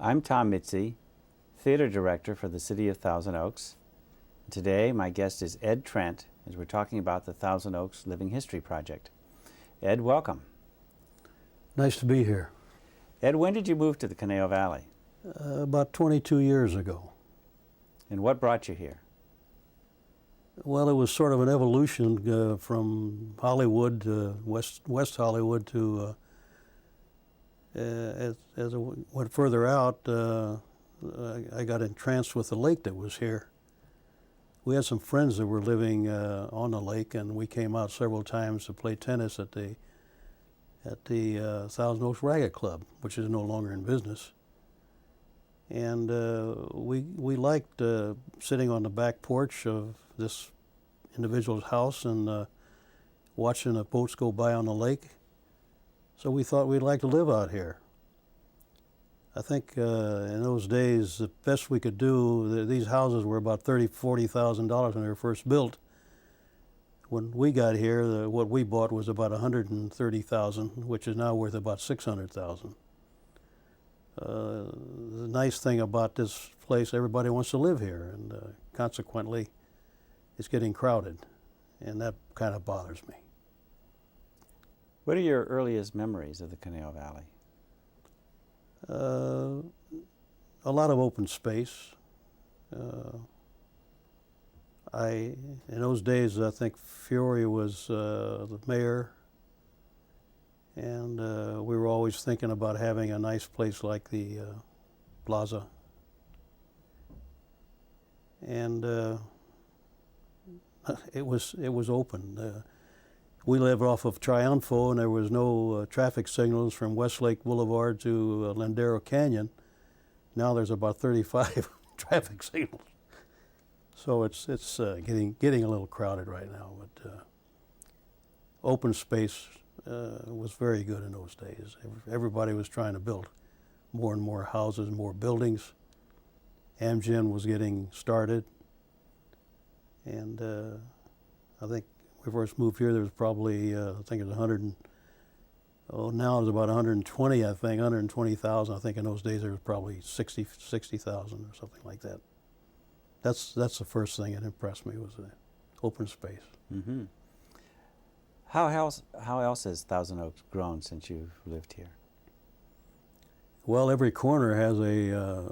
I'm Tom Mitzi, Theater Director for the City of Thousand Oaks. Today, my guest is Ed Trent, as we're talking about the Thousand Oaks Living History Project. Ed, welcome. Nice to be here. Ed, when did you move to the Conejo Valley? About 22 years ago. And what brought you here? Well, it was sort of an evolution from Hollywood, West Hollywood, to as I went further out, I got entranced with the lake that was here. We had some friends that were living on the lake, and we came out several times to play tennis at the Thousand Oaks Racket Club, which is no longer in business. And we liked sitting on the back porch of this individual's house and watching the boats go by on the lake. So we thought we'd like to live out here. I think in those days, the best we could do, these houses were about $30,000, $40,000 when they were first built. When we got here, what we bought was about $130,000, which is now worth about $600,000. The nice thing about this place, everybody wants to live here, and consequently, it's getting crowded, and that kind of bothers me. What are your earliest memories of the Conejo Valley? A lot of open space. In those days, I think Fiore was the mayor, and we were always thinking about having a nice place like the Plaza. And it was open. We lived off of Triunfo, and there was no traffic signals from Westlake Boulevard to Lindero Canyon. Now there's about 35 traffic signals. So it's getting a little crowded right now, but open space was very good in those days. Everybody was trying to build more and more houses, more buildings. Amgen was getting started, and I think when we first moved here, there was probably I think it was 100. Now it's about 120. I think 120,000. I think in those days there was probably 60,000 or something like that. That's the first thing that impressed me, was the open space. Mm-hmm. How else has Thousand Oaks grown since you've lived here? Well, every corner has a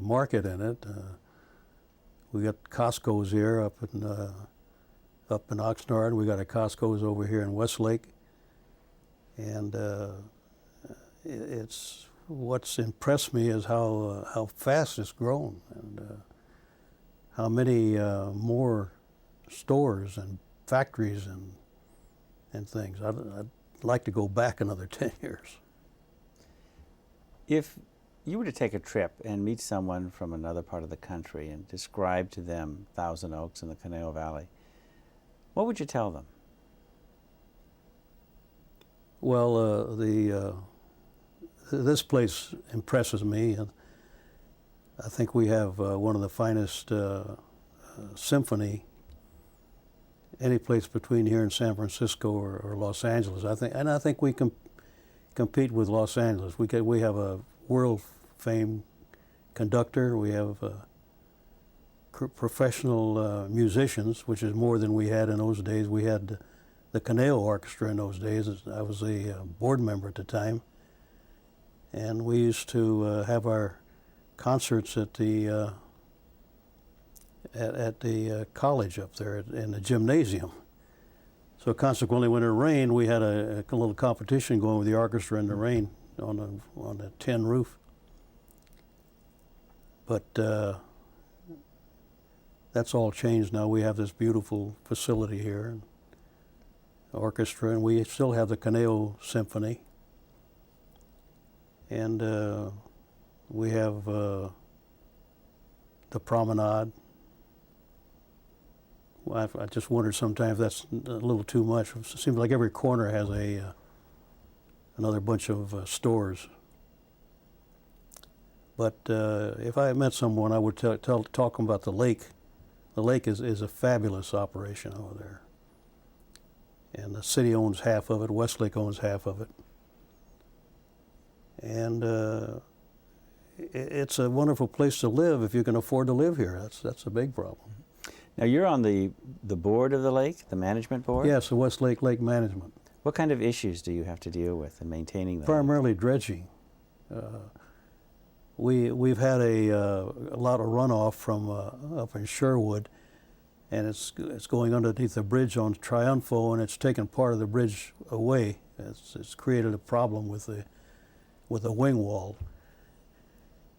market in it. We got Costco's here up in Oxnard. We got a Costco's over here in Westlake, and it's what's impressed me is how fast it's grown, and how many more stores and factories and things. I'd like to go back another 10 years. If you were to take a trip and meet someone from another part of the country and describe to them Thousand Oaks and the Conejo Valley, what would you tell them? Well, this place impresses me. And I think we have one of the finest symphony any place between here and San Francisco or Los Angeles. I think we can compete with Los Angeles. We have a world-famed conductor. We have professional musicians, which is more than we had in those days. We had the Conejo Orchestra in those days. I was a board member at the time, and we used to have our concerts at the college up there in the gymnasium. So consequently, when it rained, we had a little competition going with the orchestra in the rain on a tin roof. But that's all changed now. We have this beautiful facility here, and orchestra, and we still have the Conejo Symphony. And we have the Promenade. Well, I just wondered sometimes if that's a little too much. It seems like every corner has another bunch of stores. But if I met someone, I would talk about the lake. The lake is a fabulous operation over there. And the city owns half of it, Westlake owns half of it. And it's a wonderful place to live if you can afford to live here. That's a big problem. Now you're on the board of the lake, the management board? Yes, the Westlake Lake Management. What kind of issues do you have to deal with in maintaining the Primarily dredging. We've had a lot of runoff from up in Sherwood, and it's going underneath the bridge on Triunfo, and it's taken part of the bridge away. It's created a problem with the wing wall,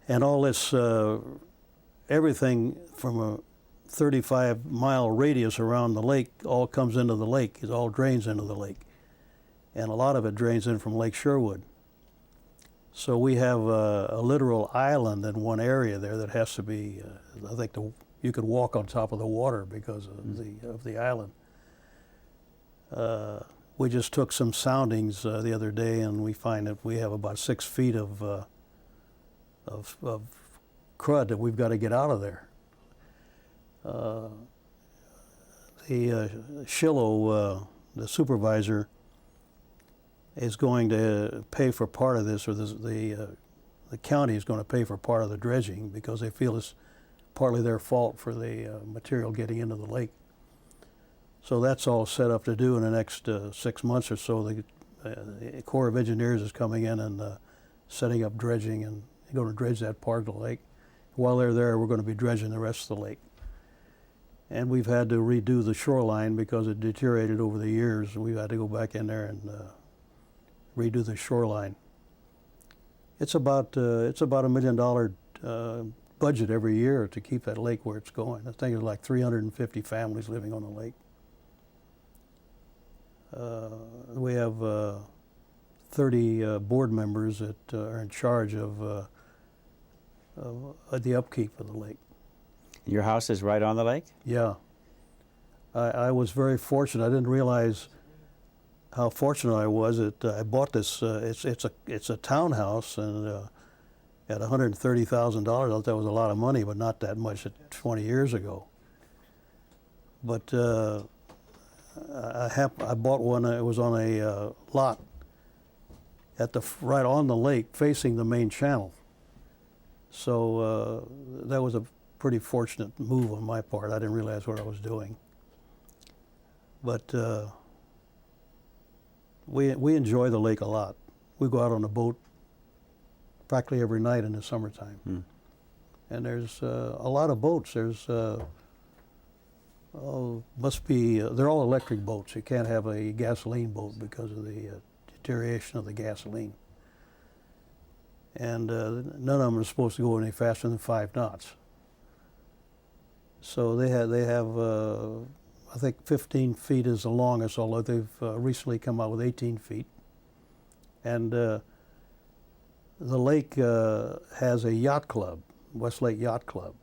and all this everything from a 35-mile radius around the lake all comes into the lake. It all drains into the lake, and a lot of it drains in from Lake Sherwood. So we have a literal island in one area there that has to be. I think you could walk on top of the water because of the island. We just took some soundings the other day, and we find that we have about 6 feet of crud that we've got to get out of there. The Shillow, the supervisor, is going to pay for part of this, or the county is going to pay for part of the dredging because they feel it's partly their fault for the material getting into the lake. So that's all set up to do in the next 6 months or so. The Corps of Engineers is coming in and setting up dredging, and they're going to dredge that part of the lake. While they're there, we're going to be dredging the rest of the lake. And we've had to redo the shoreline because it deteriorated over the years. We've had to go back in there and redo the shoreline. It's about $1 million budget every year to keep that lake where it's going. I think there's like 350 families living on the lake. We have 30 board members that are in charge of the upkeep of the lake. Your house is right on the lake? Yeah. I was very fortunate. I didn't realize how fortunate I was that I bought this. It's a townhouse, and at $130,000. I thought that was a lot of money, but not that much 20 years ago. But I bought one. It was on a lot right on the lake, facing the main channel. So that was a pretty fortunate move on my part. I didn't realize what I was doing. But we enjoy the lake a lot. We go out on a boat practically every night in the summertime. Hmm. And there's a lot of boats. There's they're all electric boats. You can't have a gasoline boat because of the deterioration of the gasoline. And none of them are supposed to go any faster than 5 knots. So they have I think 15 feet is the longest, although they've recently come out with 18 feet. And the lake has a yacht club, Westlake Yacht Club,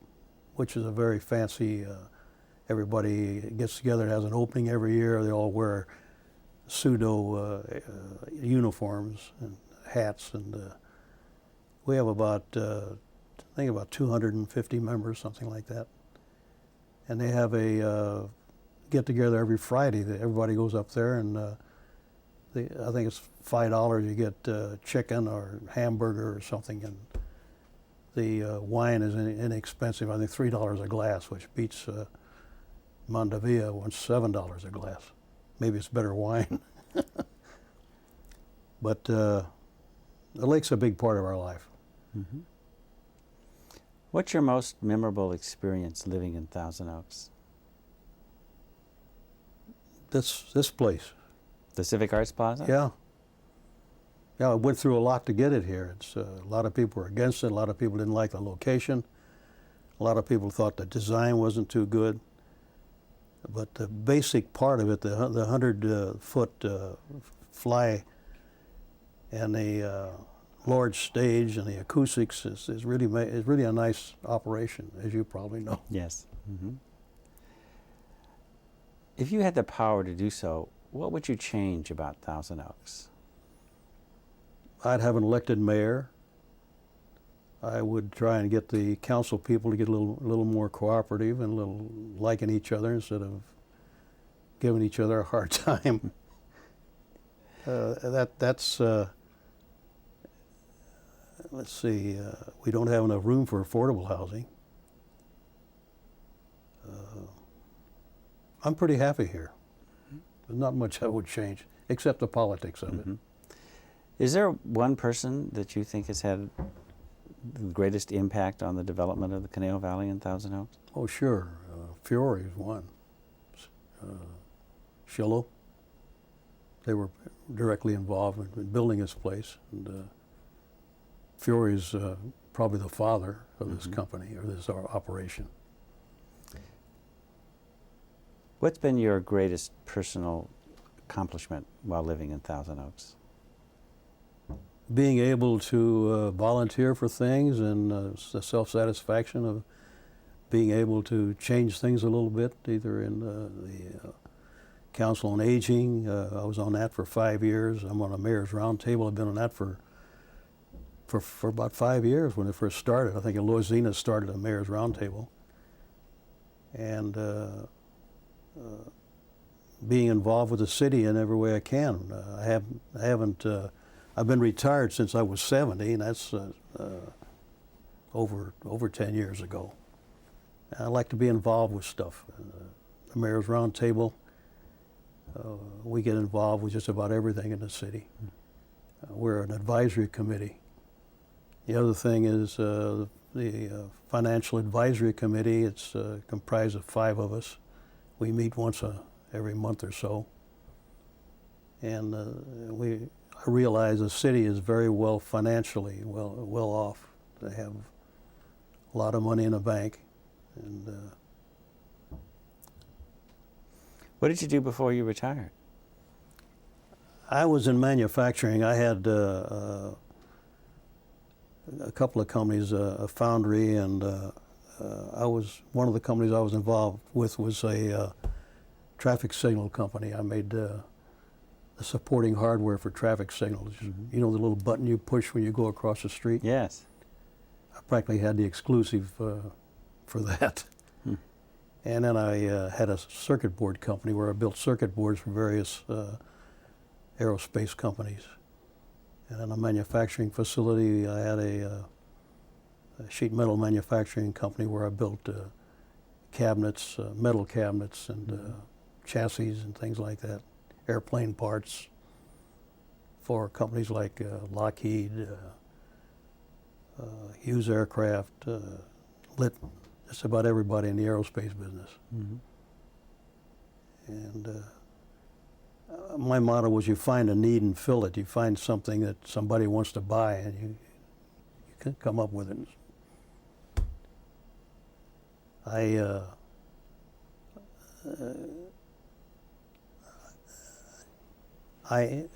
which is a very fancy, everybody gets together and has an opening every year. They all wear pseudo uniforms and hats, and we have about, I think about 250 members, something like that. And they have a get-together every Friday. Everybody goes up there, and I think it's $5. You get chicken or hamburger or something, and the wine is inexpensive. I think $3 a glass, which beats Mondavia, once $7 a glass. Maybe it's better wine. But the lake's a big part of our life. Mm-hmm. What's your most memorable experience living in Thousand Oaks? This place. The Civic Arts Plaza? Yeah. Yeah, I went through a lot to get it here. It's a lot of people were against it. A lot of people didn't like the location. A lot of people thought the design wasn't too good. But the basic part of it, the 100-foot fly and the large stage and the acoustics is really a nice operation, as you probably know. Yes. Mm-hmm. If you had the power to do so, what would you change about Thousand Oaks? I'd have an elected mayor. I would try and get the council people to get a little more cooperative and a little liking each other instead of giving each other a hard time. let's see, we don't have enough room for affordable housing. I'm pretty happy here. There's not much I would change, except the politics of it. Is there one person that you think has had the greatest impact on the development of the Conejo Valley and Thousand Oaks? Oh, sure. Fiore is one. Shillow. They were directly involved in building this place. And Fiore is probably the father of this company, or this operation. What's been your greatest personal accomplishment while living in Thousand Oaks? Being able to volunteer for things, and the self-satisfaction of being able to change things a little bit, either in the Council on Aging. I was on that for 5 years. I'm on a Mayor's Roundtable. I've been on that for about 5 years when it first started. I think Alois Zena started a Mayor's Roundtable. And being involved with the city in every way I can. I've been retired since I was 70, and that's over 10 years ago. I like to be involved with stuff. The Mayor's Roundtable, we get involved with just about everything in the city. We're an advisory committee. The other thing is the Financial Advisory Committee. It's comprised of 5 of us. We meet once every month or so. And I realize the city is very well financially well off. They have a lot of money in the bank. And what did you do before you retired? I was in manufacturing. I had a couple of companies, a foundry, and one of the companies I was involved with was a traffic signal company. I made the supporting hardware for traffic signals. You know the little button you push when you go across the street? Yes. I practically had the exclusive for that. And then I had a circuit board company where I built circuit boards for various aerospace companies. And in a manufacturing facility, I had a sheet metal manufacturing company where I built cabinets, metal cabinets, and chassis and things like that, airplane parts for companies like Lockheed, Hughes Aircraft, just about everybody in the aerospace business. And my motto was, you find a need and fill it. You find something that somebody wants to buy, and you can come up with it. I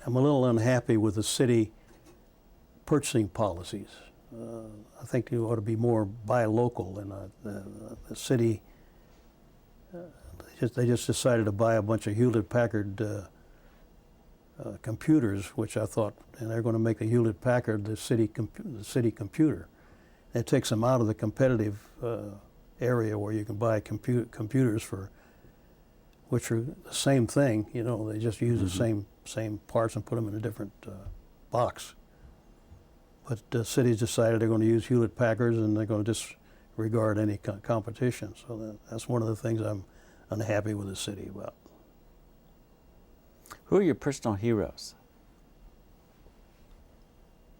am a little unhappy with the city purchasing policies. I think you ought to be more buy local, and the city, they just decided to buy a bunch of Hewlett-Packard computers, which I thought, and they're going to make the Hewlett-Packard the city computer. It takes them out of the competitive area where you can buy computers for, which are the same thing. You know, they just use the same parts and put them in a different box. But the city's decided they're going to use Hewlett-Packards, and they're going to disregard any competition. So that's one of the things I'm unhappy with the city about. Who are your personal heroes?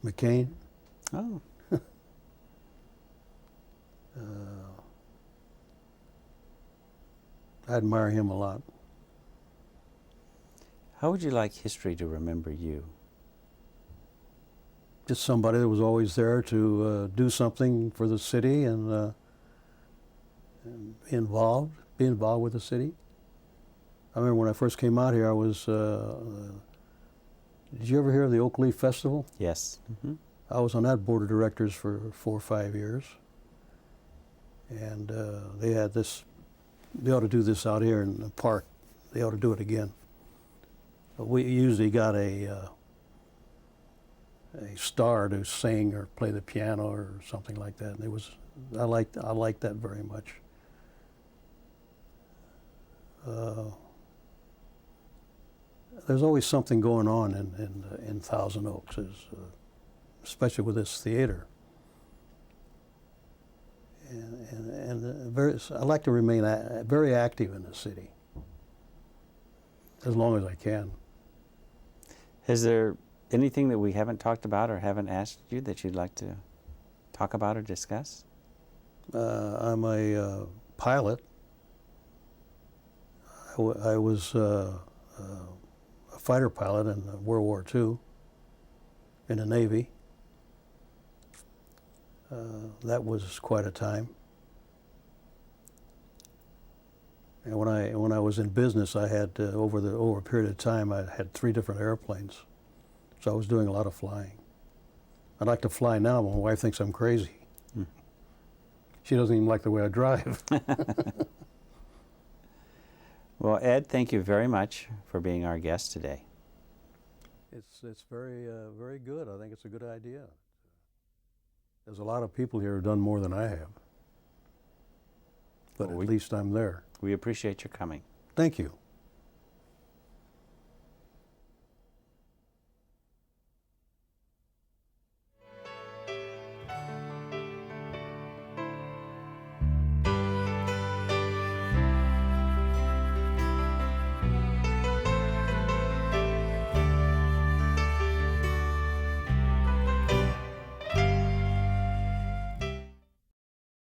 McCain. Oh. I admire him a lot. How would you like history to remember you? Just somebody that was always there to do something for the city and be involved with the city. I remember when I first came out here, I was, did you ever hear of the Oak Leaf Festival? Yes. I was on that board of directors for 4 or 5 years. And they had this, they ought to do this out here in the park. They ought to do it again. But we usually got a star to sing or play the piano or something like that. And it was, I liked that very much. There's always something going on in Thousand Oaks. especially with this theater. And I like to remain very active in the city as long as I can. Is there anything that we haven't talked about or haven't asked you that you'd like to talk about or discuss? I'm a pilot. I was a fighter pilot in World War II in the Navy. That was quite a time. And when I was in business, I had over a period of time, I had 3 different airplanes. So I was doing a lot of flying. I'd like to fly now, but my wife thinks I'm crazy. She doesn't even like the way I drive. Well, Ed, thank you very much for being our guest today. It's very good. I think it's a good idea. There's a lot of people here who've done more than I have. But at least I'm there. We appreciate your coming. Thank you.